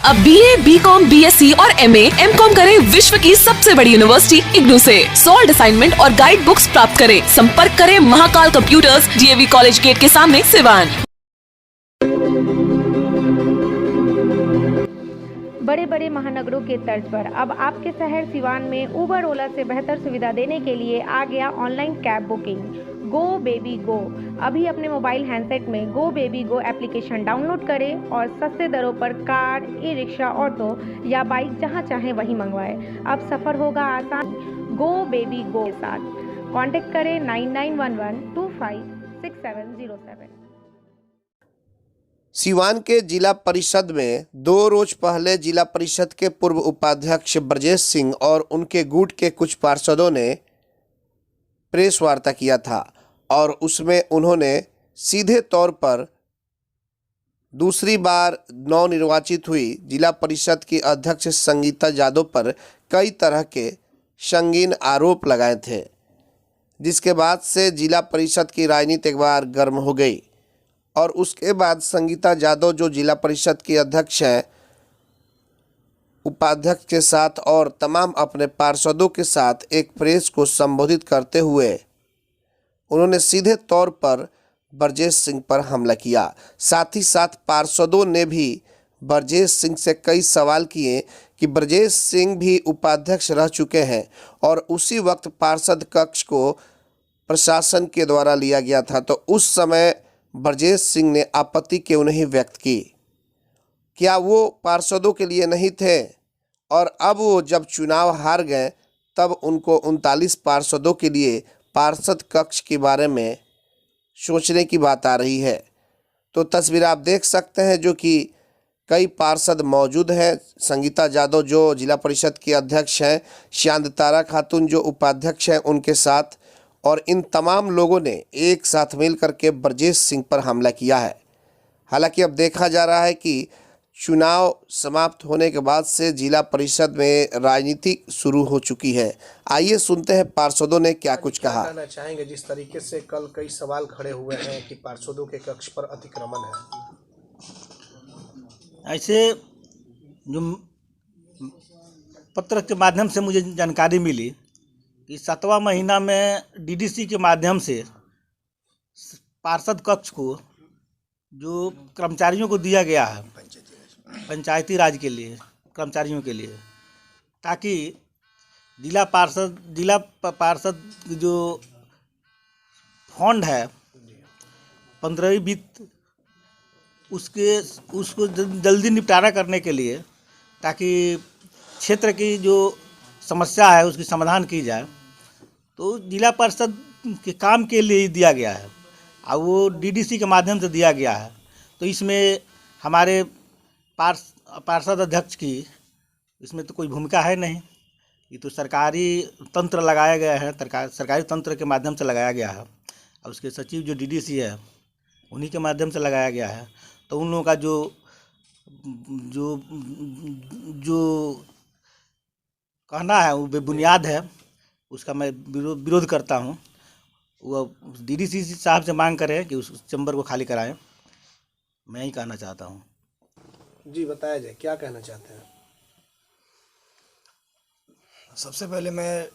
अब BA, BCom, BSc और MA, MCom करें विश्व की सबसे बड़ी यूनिवर्सिटी इग्नू से। सॉल्ड असाइनमेंट और गाइड बुक्स प्राप्त करें। संपर्क करें Mahakal computers, DAV college gate के सामने, सिवान। बड़े बड़े महानगरों के तर्ज पर अब आपके शहर सिवान में उबर ओला से बेहतर सुविधा देने के लिए आ गया online cab booking go baby go. अभी अपने मोबाइल हैंडसेट में go baby go application download करें और सस्ते दरों पर कार, ई रिक्शा, ऑटो या बाइक जहां चाहें वहीं मंगवाएं। अब सफ़र होगा आसान गो बेबी गो के साथ। कॉन्टेक्ट करें 9911256707। सिवान के जिला परिषद में 2 रोज पहले जिला परिषद के पूर्व उपाध्यक्ष ब्रजेश सिंह और उनके गुट के कुछ पार्षदों ने प्रेस वार्ता किया था और उसमें उन्होंने सीधे तौर पर दूसरी बार नवनिर्वाचित हुई जिला परिषद की अध्यक्ष संगीता यादव पर कई तरह के संगीन आरोप लगाए थे, जिसके बाद से जिला परिषद की राजनीति एक बार गर्म हो गई। और उसके बाद संगीता यादव जो जिला परिषद की अध्यक्ष हैं, उपाध्यक्ष के साथ और तमाम अपने पार्षदों के साथ एक प्रेस को संबोधित करते हुए उन्होंने सीधे तौर पर ब्रजेश सिंह पर हमला किया। साथ ही साथ पार्षदों ने भी ब्रजेश सिंह से कई सवाल किए कि ब्रजेश सिंह भी उपाध्यक्ष रह चुके हैं और उसी वक्त पार्षद कक्ष को प्रशासन के द्वारा लिया गया था, तो उस समय ब्रजेश सिंह ने आपत्ति क्यों नहीं व्यक्त की? क्या वो पार्षदों के लिए नहीं थे? और अब वो जब चुनाव हार गए तब उनको 39 पार्षदों के लिए पार्षद कक्ष के बारे में सोचने की बात आ रही है। तो तस्वीर आप देख सकते हैं जो कि कई पार्षद मौजूद हैं। संगीता यादव जो जिला परिषद की अध्यक्ष हैं, शांततारा खातून जो उपाध्यक्ष हैं उनके साथ, और इन तमाम लोगों ने एक साथ मिलकर के ब्रजेश सिंह पर हमला किया है। हालांकि अब देखा जा रहा है कि चुनाव समाप्त होने के बाद से जिला परिषद में राजनीति शुरू हो चुकी है। आइए सुनते हैं पार्षदों ने क्या कुछ कहा। कहना चाहेंगे जिस तरीके से कल कई सवाल खड़े हुए हैं कि पार्षदों के कक्ष पर अतिक्रमण है, ऐसे जो पत्र के माध्यम से मुझे जानकारी मिली कि 7वां महीना में DDC के माध्यम से पार्षद कक्ष को जो कर्मचारियों को दिया गया है पंचायती राज के लिए, कर्मचारियों के लिए, ताकि जिला पार्षद जो फंड है 15वीं वित्त उसको जल्दी निपटारा करने के लिए, ताकि क्षेत्र की जो समस्या है उसकी समाधान की जाए, तो जिला परिषद के काम के लिए ही दिया गया है और वो DDC के माध्यम से दिया गया है। तो इसमें हमारे पार्षद अध्यक्ष की इसमें तो कोई भूमिका है नहीं। ये तो सरकारी तंत्र लगाया गया है, सरकारी तंत्र के माध्यम से लगाया गया है और उसके सचिव जो DDC है उन्हीं के माध्यम से लगाया गया है। तो उन लोगों का जो कहना है वो बेबुनियाद है, उसका मैं विरोध करता हूँ। वो DDC साहब से मांग करें कि उस चैम्बर को खाली कराएं, मैं ही कहना चाहता हूँ। जी बताया जाए, क्या कहना चाहते हैं? सबसे पहले मैं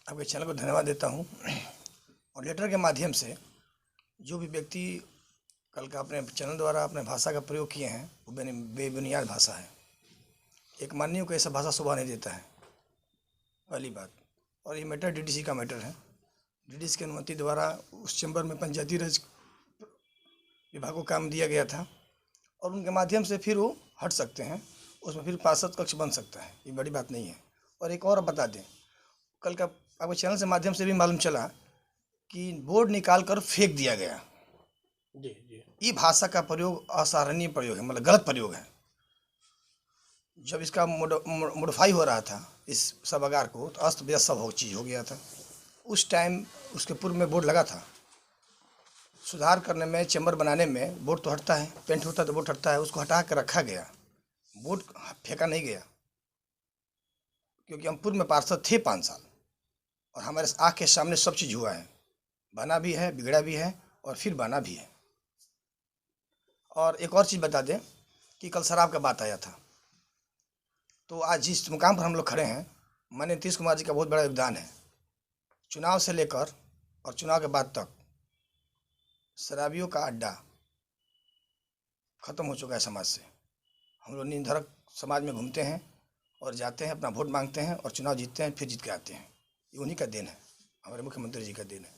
आपके चैनल को धन्यवाद देता हूँ और लेटर के माध्यम से जो भी व्यक्ति कल का अपने चैनल द्वारा अपने भाषा का प्रयोग किए हैं वो बेबुनियाद भाषा है। एक माननीय को ऐसा भाषा शोभा नहीं देता है, पहली बात। और ये मैटर DDC का मैटर है। DDC की अनुमति द्वारा उस चैम्बर में पंचायती राज विभाग को काम दिया गया था और उनके माध्यम से फिर वो हट सकते हैं, उसमें फिर पार्षद कक्ष बन सकता है, ये बड़ी बात नहीं है। और एक और बता दें, कल का आपके चैनल से माध्यम से भी मालूम चला कि बोर्ड निकाल कर फेंक दिया गया। जी। ये भाषा का प्रयोग असराहनीय प्रयोग है, मतलब गलत प्रयोग है। जब इसका मोडिफाई हो रहा था इस सभागार को, तो अस्त व्यस्त सब चीज़ हो गया था। उस टाइम उसके पूर्व में बोर्ड लगा था। सुधार करने में, चैम्बर बनाने में बोर्ड तो हटता है, पेंट होता है तो बोर्ड हटता है, उसको हटा कर रखा गया, बोर्ड फेंका नहीं गया। क्योंकि हम पूर्व में पार्षद थे 5 साल और हमारे आँख के सामने सब चीज़ हुआ है, बना भी है, बिगड़ा भी है और फिर बना भी है। और एक और चीज़ बता दें कि कल शराब का बात आया था। तो आज जिस मुकाम पर हम लोग खड़े हैं, माननीय नीतीश कुमार जी का बहुत बड़ा योगदान है। चुनाव से लेकर और चुनाव के बाद तक शराबियों का अड्डा खत्म हो चुका है समाज से। हम लोग निधड़क समाज में घूमते हैं और जाते हैं, अपना वोट मांगते हैं और चुनाव जीतते हैं, फिर जीत के आते हैं। ये उन्हीं का देन है, हमारे मुख्यमंत्री जी का देन है।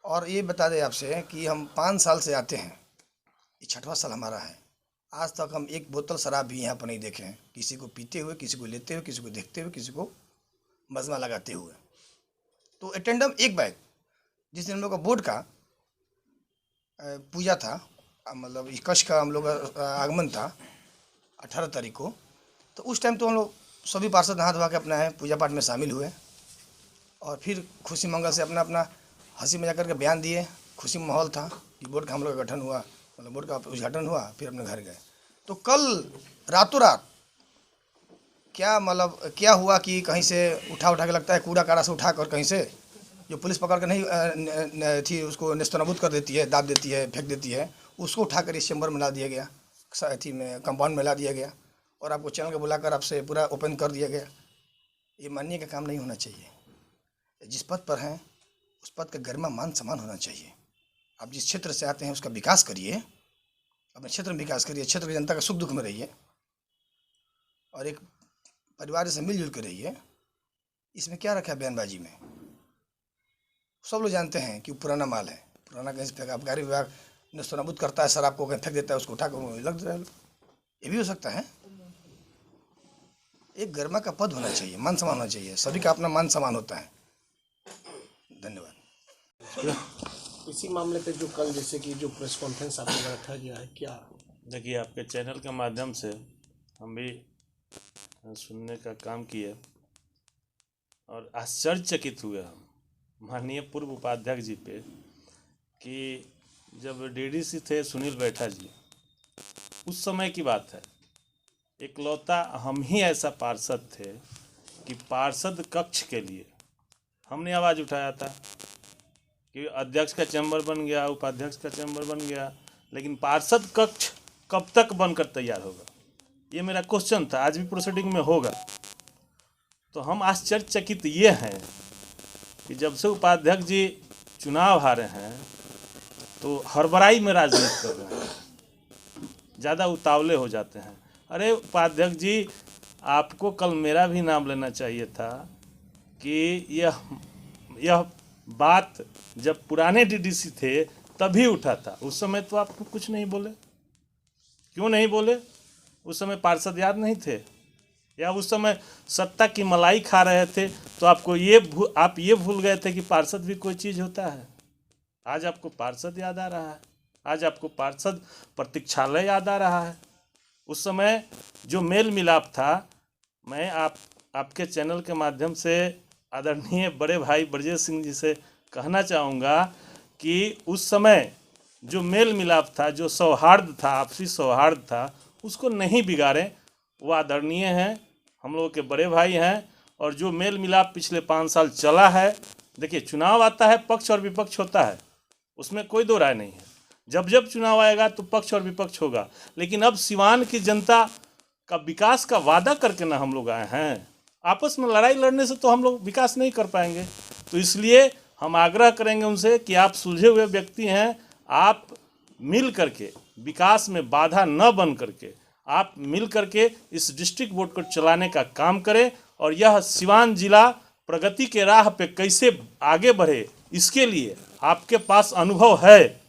और ये बता दें आपसे कि हम 5 साल से आते हैं, ये 6वां साल हमारा है। आज तक हम एक बोतल शराब भी यहाँ पर नहीं देखे हैं, किसी को पीते हुए, किसी को लेते हुए, किसी को देखते हुए, किसी को मजमा लगाते हुए। तो अटेंडम एक बैग, जिस दिन हम लोग का बोर्ड का पूजा था, मतलब कक्ष का हम लोग का आगमन था 18 तारीख को, तो उस टाइम तो हम लोग सभी पार्षद नहा धोवा के अपना है पूजा पाठ में शामिल हुए और फिर खुशी मंगल से अपना अपना हंसी मजाक करके बयान दिए। खुशी माहौल था कि बोर्ड का हम लोग का गठन हुआ, मतलब बोर्ड का उद्घाटन हुआ, फिर अपने घर गए। तो कल रातों रात क्या हुआ कि कहीं से उठा के लगता है कूड़ा काड़ा से उठा कर, कहीं से जो पुलिस पकड़ कर नहीं थी उसको नेस्तनाबूद कर देती है, दाब देती है, फेंक देती है, उसको उठाकर इस चैम्बर में ला दिया गया, अथी में कंपाउंड में ला दिया गया और आपको चैनल के बुलाकर आपसे पूरा ओपन कर दिया गया। ये माननीय का काम नहीं होना चाहिए। जिस पद पर हैं उस पद का गरिमा मान सम्मान होना चाहिए। आप जिस क्षेत्र से आते हैं उसका विकास करिए, अपने क्षेत्र में विकास करिए, क्षेत्र की जनता का सुख दुख में रहिए और एक परिवार से मिलजुल कर रहिए। इसमें क्या रखा है बयानबाजी में? सब लोग जानते हैं कि पुराना माल है, पुराना कहीं से आबकारी विभाग नेस्तनाबूद करता है, शराब को कहीं फेंक देता है, उसको उठाकर लग रहा है। ये भी हो सकता है। एक गरिमा का पद होना चाहिए, मान सम्मान होना चाहिए, सभी का अपना मान सम्मान होता है। धन्यवाद। इसी मामले पे जो कल जैसे कि जो प्रेस कॉन्फ्रेंस आप लोग रखा गया है, क्या देखिए, आपके चैनल के माध्यम से हम भी सुनने का काम किए और आश्चर्यचकित हुए हम माननीय पूर्व उपाध्यक्ष जी पे कि जब डीडीसी थे सुनील बैठा जी, उस समय की बात है, इकलौता हम ही ऐसा पार्षद थे कि पार्षद कक्ष के लिए हमने आवाज़ उठाया था कि अध्यक्ष का चैम्बर बन गया, उपाध्यक्ष का चैम्बर बन गया, लेकिन पार्षद कक्ष कब तक बनकर तैयार होगा, ये मेरा क्वेश्चन था। आज भी प्रोसीडिंग में होगा। तो हम आश्चर्यचकित ये हैं कि जब से उपाध्यक्ष जी चुनाव हारे हैं तो हड़बड़ाई में राजनीति कर रहे हैं, ज़्यादा उतावले हो जाते हैं। अरे उपाध्यक्ष जी, आपको कल मेरा भी नाम लेना चाहिए था कि यह बात जब पुराने डीडीसी थे तभी उठा था। उस समय तो आप कुछ नहीं बोले। क्यों नहीं बोले? उस समय पार्षद याद नहीं थे, या उस समय सत्ता की मलाई खा रहे थे तो आपको आप ये भूल गए थे कि पार्षद भी कोई चीज़ होता है। आज आपको पार्षद याद आ रहा है, आज आपको पार्षद प्रतीक्षालय याद आ रहा है। उस समय जो मेल मिलाप था, मैं आपके चैनल के माध्यम से आदरणीय बड़े भाई ब्रजेश सिंह जी से कहना चाहूँगा कि उस समय जो मेल मिलाप था, जो सौहार्द था, आपसी सौहार्द था, उसको नहीं बिगाड़ें। वो आदरणीय हैं, हम लोगों के बड़े भाई हैं। और जो मेल मिलाप पिछले 5 साल चला है, देखिए चुनाव आता है, पक्ष और विपक्ष होता है, उसमें कोई दो राय नहीं है। जब जब चुनाव आएगा तो पक्ष और विपक्ष होगा, लेकिन अब सिवान की जनता का विकास का वादा करके ना हम लोग आए हैं। आपस में लड़ाई लड़ने से तो हम लोग विकास नहीं कर पाएंगे। तो इसलिए हम आग्रह करेंगे उनसे कि आप सुलझे हुए व्यक्ति हैं, आप मिल करके विकास में बाधा न बन करके आप मिल करके इस डिस्ट्रिक्ट बोर्ड को चलाने का काम करें और यह सिवान जिला प्रगति के राह पे कैसे आगे बढ़े, इसके लिए आपके पास अनुभव है।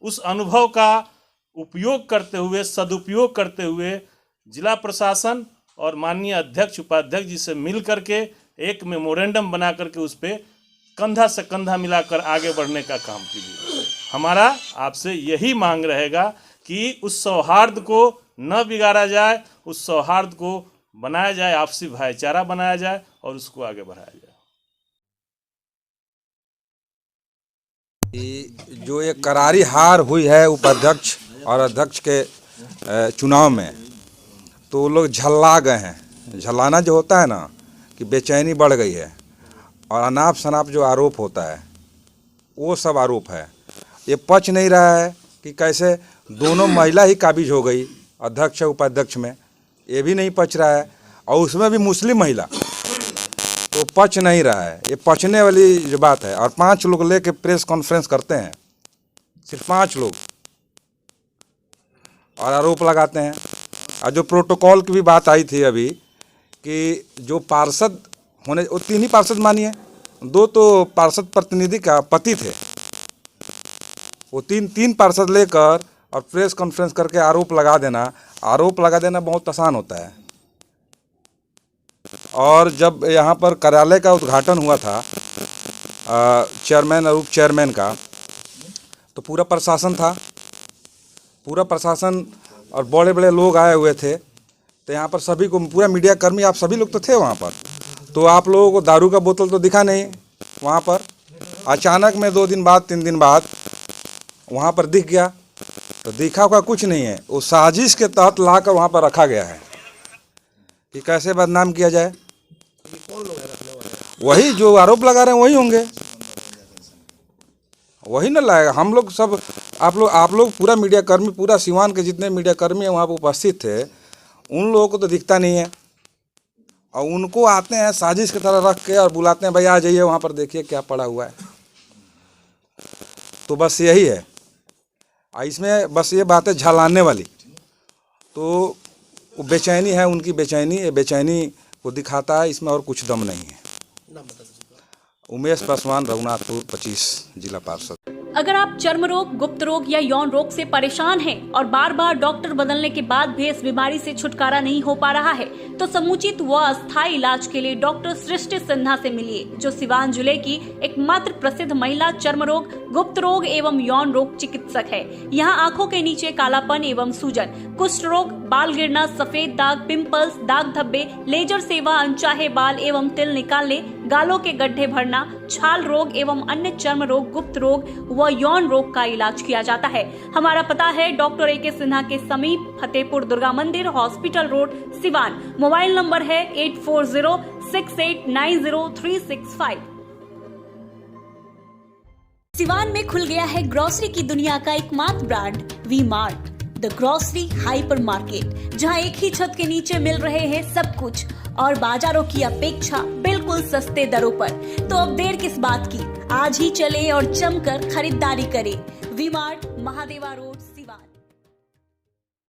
उस अनुभव का उपयोग करते हुए, सदुपयोग करते हुए जिला प्रशासन और माननीय अध्यक्ष उपाध्यक्ष जी से मिल करके एक मेमोरेंडम बना करके उस पर कंधा से कंधा मिलाकर आगे बढ़ने का काम कीजिए। हमारा आपसे यही मांग रहेगा कि उस सौहार्द को न बिगाड़ा जाए, उस सौहार्द को बनाया जाए, आपसी भाईचारा बनाया जाए और उसको आगे बढ़ाया जाए। जो एक करारी हार हुई है उपाध्यक्ष और अध्यक्ष के चुनाव में, तो वो लोग झल्ला गए हैं। झल्लाना जो होता है ना, कि बेचैनी बढ़ गई है और अनाप शनाप जो आरोप होता है वो सब आरोप है। ये पच नहीं रहा है कि कैसे दोनों महिला ही काबिज हो गई, अध्यक्ष उपाध्यक्ष में, ये भी नहीं पच रहा है, और उसमें भी मुस्लिम महिला, तो पच नहीं रहा है। ये पचने वाली जो बात है। और 5 लोग लेके प्रेस कॉन्फ्रेंस करते हैं, सिर्फ 5 लोग, और आरोप लगाते हैं। और जो प्रोटोकॉल की भी बात आई थी अभी कि जो पार्षद होने, वो 3 ही पार्षद मानिए, 2 तो पार्षद प्रतिनिधि का पति थे, वो 3 पार्षद लेकर और प्रेस कॉन्फ्रेंस करके आरोप लगा देना बहुत आसान होता है। और जब यहाँ पर कार्यालय का उद्घाटन हुआ था चेयरमैन और उप चेयरमैन का, तो पूरा प्रशासन था, पूरा प्रशासन और बड़े बड़े लोग आए हुए थे। तो यहाँ पर सभी को, पूरा मीडिया कर्मी, आप सभी लोग तो थे वहाँ पर, तो आप लोगों को दारू का बोतल तो दिखा नहीं वहाँ पर। अचानक में 2 दिन बाद 3 दिन बाद वहाँ पर दिख गया, तो दिखा हुआ कुछ नहीं है, वो साजिश के तहत लाकर वहाँ पर रखा गया है कि कैसे बदनाम किया जाए। वही जो आरोप लगा रहे हैं वही होंगे, वही ना लाएगा। हम लोग सब, आप लोग पूरा मीडिया कर्मी, पूरा सिवान के जितने मीडिया कर्मी हैं वहाँ पर उपस्थित थे, उन लोगों को तो दिखता नहीं है, और उनको आते हैं साजिश की तरह रख के और बुलाते हैं, भाई आ जाइए वहाँ पर देखिए क्या पड़ा हुआ है। तो बस यही है, इसमें बस ये बात है झलाने वाली। तो वो बेचैनी है, उनकी बेचैनी, ये बेचैनी को दिखाता है, इसमें और कुछ दम नहीं है। उमेश पासवान, रघुनाथपुर 25 जिला पार्षद। अगर आप चर्म रोग, गुप्त रोग या यौन रोग से परेशान हैं और बार बार डॉक्टर बदलने के बाद भी इस बीमारी से छुटकारा नहीं हो पा रहा है, तो समुचित व अस्थायी इलाज के लिए डॉक्टर सृष्टि सिन्हा से मिलिए, जो सिवान जिले की एकमात्र प्रसिद्ध महिला चर्म रोग, गुप्त रोग एवं यौन रोग चिकित्सक है। यहाँ आंखों के नीचे कालापन एवं सूजन, कुष्ठ रोग, बाल गिरना, सफेद दाग, पिंपल्स, दाग धब्बे, लेजर सेवा, अनचाहे बाल एवं तिल निकालने, गालों के गड्ढे भरना, छाल रोग एवं अन्य चर्म रोग, गुप्त रोग व यौन रोग का इलाज किया जाता है। हमारा पता है डॉक्टर ए के सिन्हा के समीप, फतेहपुर दुर्गा मंदिर, hospital road, Siwan. Mobile number है 8406890365। सिवान में खुल गया है ग्रोसरी की दुनिया का एकमात्र brand V Mart, the grocery hypermarket, जहां एक ही छत के नीचे मिल रहे हैं सब कुछ और बाजारों की अपेक्षा बिल्कुल सस्ते दरों पर। तो अब देर किस बात की, आज ही चले और जमकर खरीदारी करें। V Mart, Mahadeva road.